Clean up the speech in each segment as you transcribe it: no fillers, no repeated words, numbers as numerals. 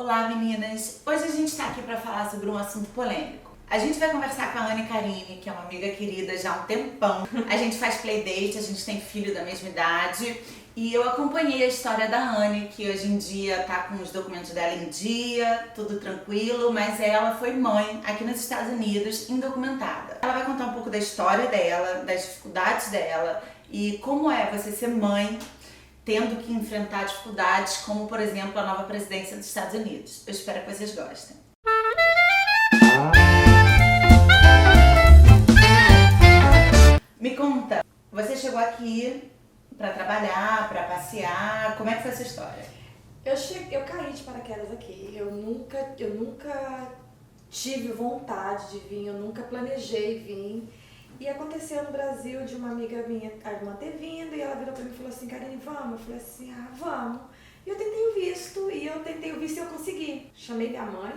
Olá meninas, hoje a gente está aqui para falar sobre um assunto polêmico. A gente vai conversar com a Anne Karine, que é uma amiga querida já há um tempão. A gente faz playdate, a gente tem filho da mesma idade. E eu acompanhei a história da Anne, que hoje em dia tá com os documentos dela em dia, tudo tranquilo, mas ela foi mãe aqui nos Estados Unidos, indocumentada. Ela vai contar um pouco da história dela, das dificuldades dela e como é você ser mãe tendo que enfrentar dificuldades como, por exemplo, a nova presidência dos Estados Unidos. Eu espero que vocês gostem. Me conta, você chegou aqui para trabalhar, para passear, como é que foi essa história? Eu caí de paraquedas aqui, eu nunca tive vontade de vir, eu nunca planejei vir. E aconteceu no Brasil de uma amiga minha, a irmã ter vindo, e ela virou pra mim e falou assim, Karine, vamos? Eu falei assim, vamos. E eu tentei o visto, e eu consegui. Chamei minha mãe,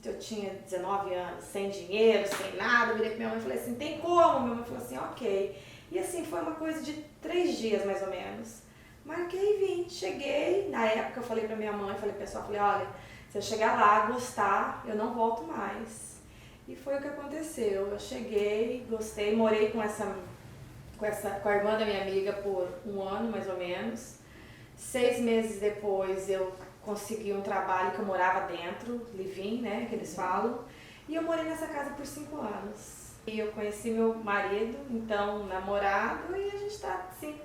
eu tinha 19 anos, sem dinheiro, sem nada, virei pra minha mãe e falei assim, tem como? Minha mãe falou assim, ok. E assim, foi uma coisa de 3 dias mais ou menos. Marquei e vim, cheguei, na época eu falei pra minha mãe, falei pro pessoal, olha, se eu chegar lá, gostar, eu não volto mais. E foi o que aconteceu. Eu cheguei, gostei, morei com a irmã da minha amiga por 1 ano, mais ou menos. 6 meses depois eu consegui um trabalho que eu morava dentro, live-in, né, que eles falam. E eu morei nessa casa por 5 anos. E eu conheci meu marido, então namorado, e a gente tá assim,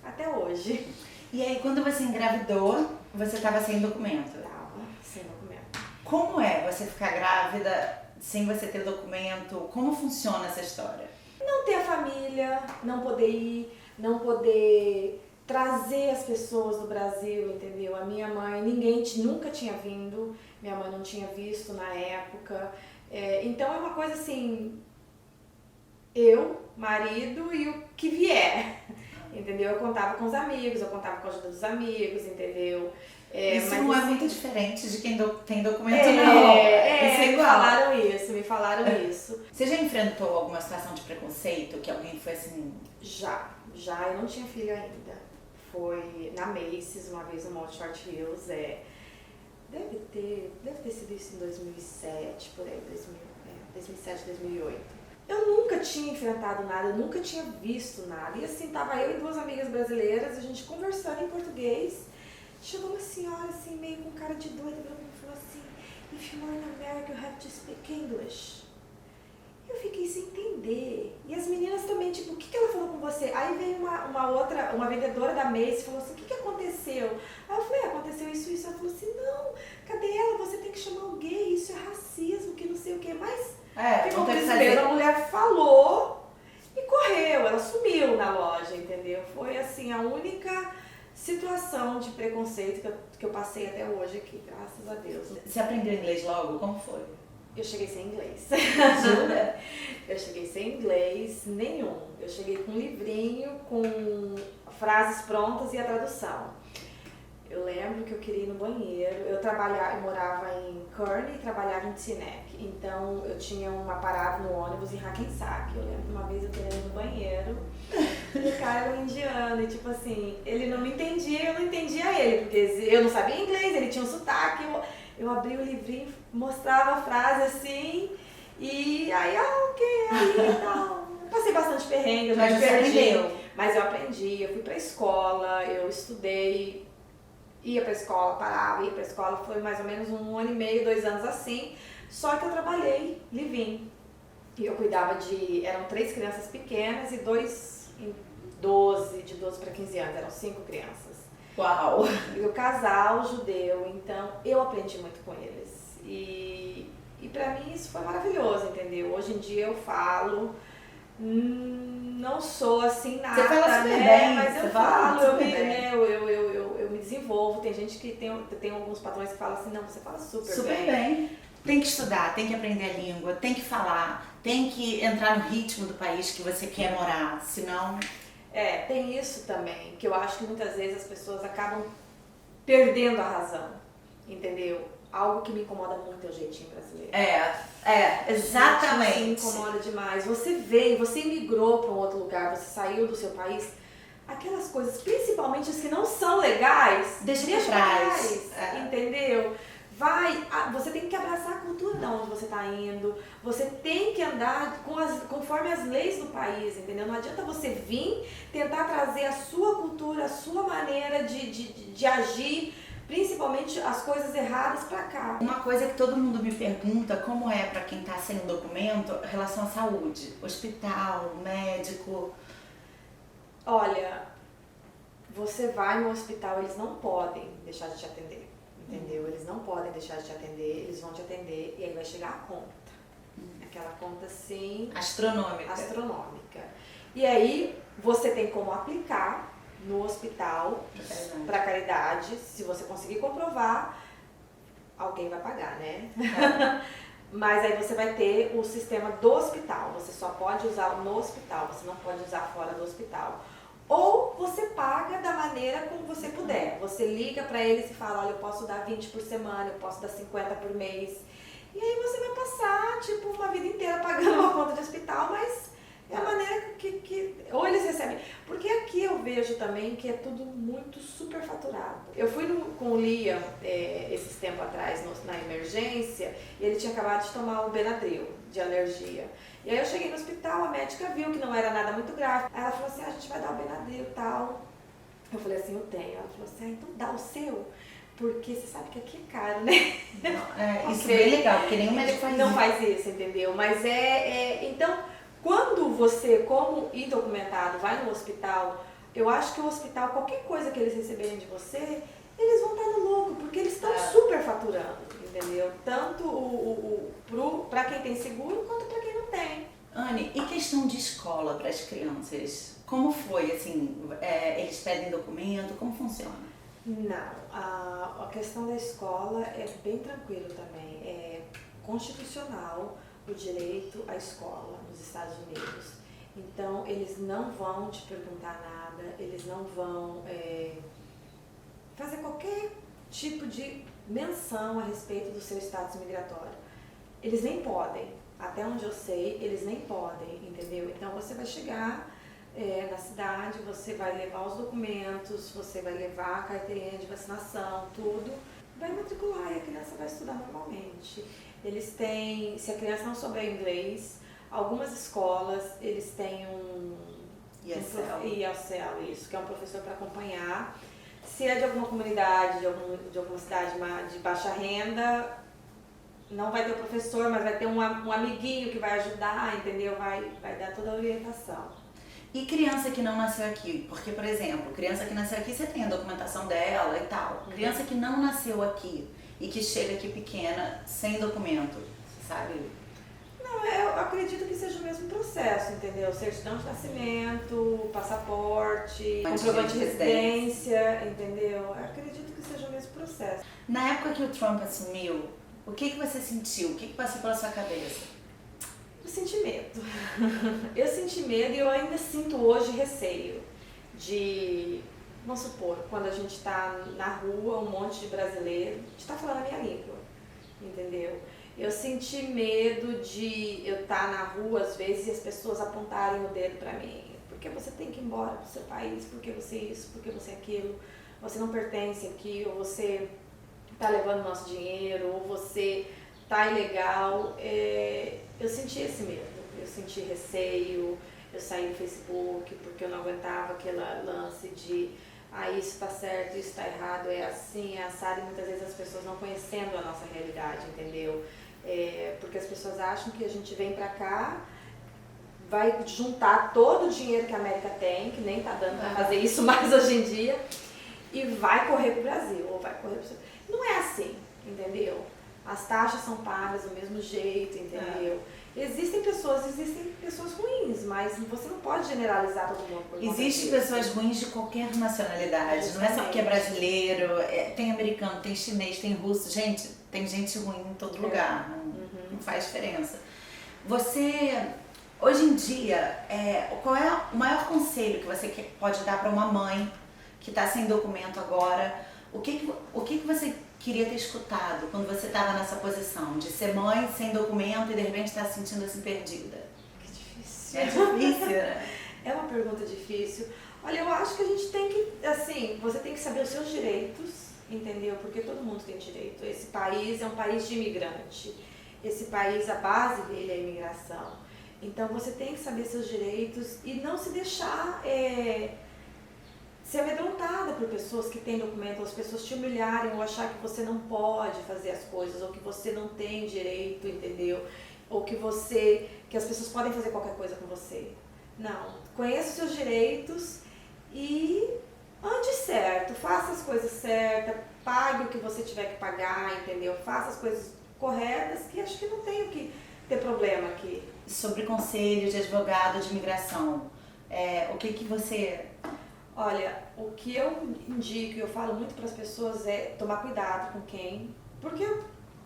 até hoje. E aí, quando você engravidou, você estava sem documento? Tava sem documento. Como é você ficar grávida sem você ter documento? Como funciona essa história? Não ter a família, não poder ir, não poder trazer as pessoas do Brasil, entendeu? A minha mãe, ninguém nunca tinha vindo, minha mãe não tinha visto na época. Então é uma coisa assim, eu, marido e o que vier, entendeu? Eu contava com os amigos, eu contava com a ajuda dos amigos, entendeu? Isso mas não é assim, muito diferente de quem tem documento, não. Isso é igual. Me falaram isso. Você já enfrentou alguma situação de preconceito? Que alguém foi assim... Já, eu não tinha filho ainda. Foi na Macy's, uma vez no Mall Short Hills, deve ter sido isso em 2007, por aí, 2007, 2008. Eu nunca tinha enfrentado nada, eu nunca tinha visto nada. E assim, tava eu e 2 amigas brasileiras, a gente conversando em português. Chegou uma senhora assim, meio com cara de doida, e falou assim, if you are in America, you have to speak English. Eu fiquei sem entender. E as meninas também, tipo, o que ela falou com você? Aí veio uma vendedora da Macy's e falou assim, o que aconteceu? Aí eu falei, aconteceu isso. Ela falou assim, não, cadê ela? Você tem que chamar o gay, isso é racismo, que não sei o que. Mas ficou desespero. A mulher falou e correu, ela sumiu na loja, entendeu? Foi assim, a única situação de preconceito que eu passei até hoje aqui, graças a Deus. Você aprendeu inglês logo? Como foi? Eu cheguei sem inglês. Jura? Eu cheguei sem inglês nenhum. Eu cheguei com um livrinho, com frases prontas e a tradução. Eu lembro que eu queria ir no banheiro. Eu morava em Kearney e trabalhava em Teaneck. Então eu tinha uma parada no ônibus em Hackensack. Eu lembro uma vez eu queria ir no banheiro e o cara era um indiano. E tipo assim, ele não me entendia, eu não entendia ele, porque eu não sabia inglês, ele tinha um sotaque. Eu abri o livrinho, mostrava a frase assim, e aí, aí tal. Passei bastante perrengue, mas eu aprendi, eu fui pra escola, eu estudei, ia pra escola, parava, ia pra escola, foi mais ou menos 1 ano e meio, 2 anos assim, só que eu trabalhei live-in. E eu cuidava eram 3 crianças pequenas e 2 de 12 para 15 anos, eram 5 crianças. Uau! E o casal judeu, então eu aprendi muito com eles. E pra mim isso foi maravilhoso, entendeu? Hoje em dia eu falo, não sou assim nada, você fala super bem, mas eu falo, eu me desenvolvo. Tem gente que tem alguns patrões que falam assim, não, você fala super bem. Tem que estudar, tem que aprender a língua, tem que falar, tem que entrar no ritmo do país que você quer morar, senão... Tem isso também, que eu acho que muitas vezes as pessoas acabam perdendo a razão, entendeu? Algo que me incomoda muito é o jeitinho brasileiro. Exatamente. Isso me incomoda demais. Você veio, você imigrou para um outro lugar, você saiu do seu país, aquelas coisas, principalmente as que não são legais, deixa pra trás, entendeu? Você tem que abraçar a cultura de onde você está indo, você tem que andar conforme as leis do país, entendeu? Não adianta você vir tentar trazer a sua cultura, a sua maneira de agir, principalmente as coisas erradas para cá. Uma coisa que todo mundo me pergunta, como é para quem está sem documento, em relação à saúde, hospital, médico. Olha, você vai no hospital, eles não podem deixar de te atender. Entendeu? Eles não podem deixar de te atender, eles vão te atender e aí vai chegar a conta. Aquela conta assim... Astronômica. E aí você tem como aplicar no hospital para caridade. Se você conseguir comprovar, alguém vai pagar, né? Mas aí você vai ter o sistema do hospital. Você só pode usar no hospital, você não pode usar fora do hospital. Ou você paga da maneira como você puder. Você liga para eles e fala, olha, eu posso dar 20 por semana, eu posso dar 50 por mês. E aí você vai passar, tipo, uma vida inteira pagando uma conta de hospital, mas é a maneira que ou eles recebem. Porque aqui eu vejo também que é tudo muito superfaturado. Eu fui com o Liam esses tempos atrás na emergência e ele tinha acabado de tomar o Benadryl de alergia. E aí eu cheguei no hospital, a médica viu que não era nada muito grave. Aí ela falou assim, a gente vai dar o Benadryl e tal. Eu falei assim, eu tenho. Ela falou assim, então dá o seu. Porque você sabe que aqui é caro, né? Isso é bem legal, porque nenhum médico faz isso. Não faz isso, entendeu? Mas então, quando você, como indocumentado, vai no hospital, eu acho que o hospital, qualquer coisa que eles receberem de você, eles vão estar no lucro, porque eles estão super faturando, entendeu? Tanto para quem tem seguro, quanto para quem não tem. Anne, e questão de escola para as crianças? Como foi, assim, eles pedem documento, como funciona? Não, a questão da escola é bem tranquilo também, é constitucional o direito à escola nos Estados Unidos. Então, eles não vão te perguntar nada, eles não vão fazer qualquer tipo de menção a respeito do seu status migratório. Eles nem podem, até onde eu sei, eles nem podem, entendeu? Então, você vai chegar na cidade, você vai levar os documentos, você vai levar a carteirinha de vacinação, tudo, vai matricular e a criança vai estudar normalmente. Eles têm, se a criança não souber inglês, algumas escolas, eles têm um ESL, isso, que é um professor para acompanhar. Se é de alguma comunidade, de alguma cidade de baixa renda, não vai ter o professor, mas vai ter um amiguinho que vai ajudar, entendeu? Vai dar toda a orientação. E criança que não nasceu aqui? Porque, por exemplo, criança que nasceu aqui, você tem a documentação dela e tal. Criança que não nasceu aqui e que chega aqui pequena, sem documento, sabe? Não, eu acredito que seja o mesmo processo, entendeu? Certidão de nascimento, passaporte, comprovante de residência, entendeu? Eu acredito que seja o mesmo processo. Na época que o Trump assumiu, o que você sentiu? O que passou pela sua cabeça? Eu senti medo. Eu senti medo e eu ainda sinto hoje receio de, vamos supor, quando a gente está na rua, um monte de brasileiro, a gente está falando a minha língua, entendeu? Eu senti medo de eu estar na rua, às vezes, e as pessoas apontarem o dedo para mim. Porque você tem que ir embora do seu país, porque você é isso, porque você é aquilo, você não pertence aqui, ou você está levando nosso dinheiro, ou você tá ilegal. Eu senti esse medo, eu senti receio, eu saí do Facebook porque eu não aguentava aquele lance de isso tá certo, isso tá errado, é assim, é assado, e muitas vezes as pessoas não conhecendo a nossa realidade, entendeu? Porque as pessoas acham que a gente vem pra cá, vai juntar todo o dinheiro que a América tem, que nem tá dando pra fazer isso mais hoje em dia, e vai correr pro Brasil, ou vai correr pro... Não é assim, entendeu? As taxas são pagas do mesmo jeito, entendeu? Existem pessoas ruins, mas você não pode generalizar todo mundo por Existem pessoas ruins de qualquer nacionalidade, não é só porque é brasileiro, tem americano, tem chinês, tem russo, gente, tem gente ruim em todo lugar, não faz diferença. Você, hoje em dia, qual é o maior conselho que você pode dar para uma mãe que está sem documento agora? O que você queria ter escutado quando você estava nessa posição de ser mãe sem documento e de repente estar se sentindo assim perdida? Que difícil. É difícil, né? É uma pergunta difícil. Olha, eu acho que a gente tem que, assim, você tem que saber os seus direitos, entendeu? Porque todo mundo tem direito. Esse país é um país de imigrante. Esse país, a base dele é a imigração. Então você tem que saber seus direitos e não se deixar ser amedrontada por pessoas que têm documento, ou as pessoas te humilharem ou achar que você não pode fazer as coisas, ou que você não tem direito, entendeu? Ou que as pessoas podem fazer qualquer coisa com você. Não, conheça os seus direitos e ande certo, faça as coisas certas, pague o que você tiver que pagar, entendeu? Faça as coisas corretas, que acho que não tem o que ter problema aqui. Sobre conselho de advogado de imigração, o que você... Olha, o que eu indico e eu falo muito para as pessoas é tomar cuidado com quem, porque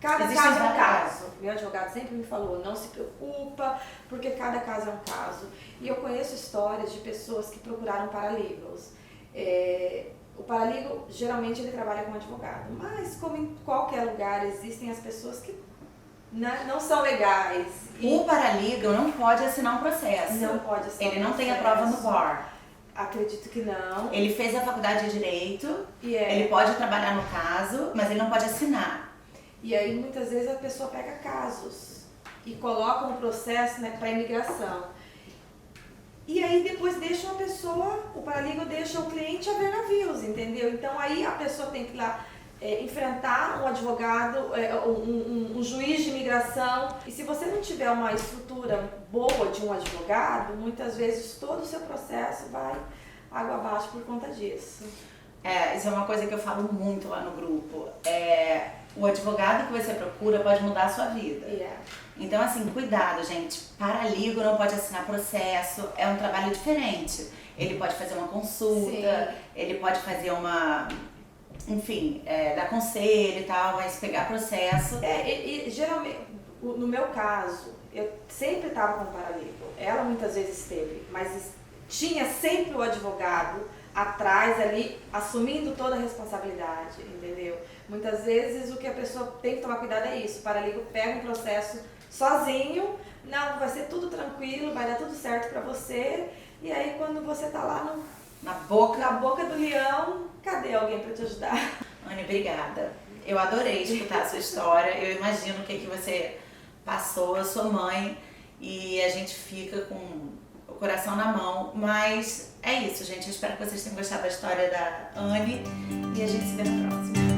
cada caso é um caso. Meu advogado sempre me falou, não se preocupa, porque cada caso é um caso. E eu conheço histórias de pessoas que procuraram paralegals. O paralegal, geralmente, ele trabalha com advogado, mas como em qualquer lugar, existem as pessoas que não são legais. O paralegal não pode assinar um processo. Não pode assinar Ele não tem a prova no bar. Acredito que não. Ele fez a faculdade de Direito, Yeah. Ele pode trabalhar no caso, mas ele não pode assinar. E aí, muitas vezes, a pessoa pega casos e coloca no processo, né, para imigração. E aí, depois deixa uma pessoa, o paralegal deixa o cliente a ver navios, entendeu? Então, aí a pessoa tem que ir lá enfrentar um advogado, um juiz de imigração. E se você não tiver uma estrutura boa de um advogado, muitas vezes todo o seu processo vai água abaixo por conta disso. Isso é uma coisa que eu falo muito lá no grupo. O advogado que você procura pode mudar a sua vida. Yeah. Então, assim, cuidado, gente. Paralegal não pode assinar processo, é um trabalho diferente. Ele pode fazer uma consulta, Sim. Ele pode fazer uma... Enfim, dar conselho e tal, mas pegar processo. E geralmente, no meu caso, eu sempre estava com paralegal. Ela muitas vezes esteve, mas tinha sempre o advogado atrás ali, assumindo toda a responsabilidade, entendeu? Muitas vezes o que a pessoa tem que tomar cuidado é isso. O paralegal pega um processo sozinho, não, vai ser tudo tranquilo, vai dar tudo certo pra você. E aí quando você tá lá Na boca do leão, cadê alguém pra te ajudar? Anne, obrigada. Eu adorei escutar a sua história. Eu imagino o que você passou, eu sou mãe e a gente fica com o coração na mão. Mas é isso, gente. Eu espero que vocês tenham gostado da história da Anne e a gente se vê na próxima.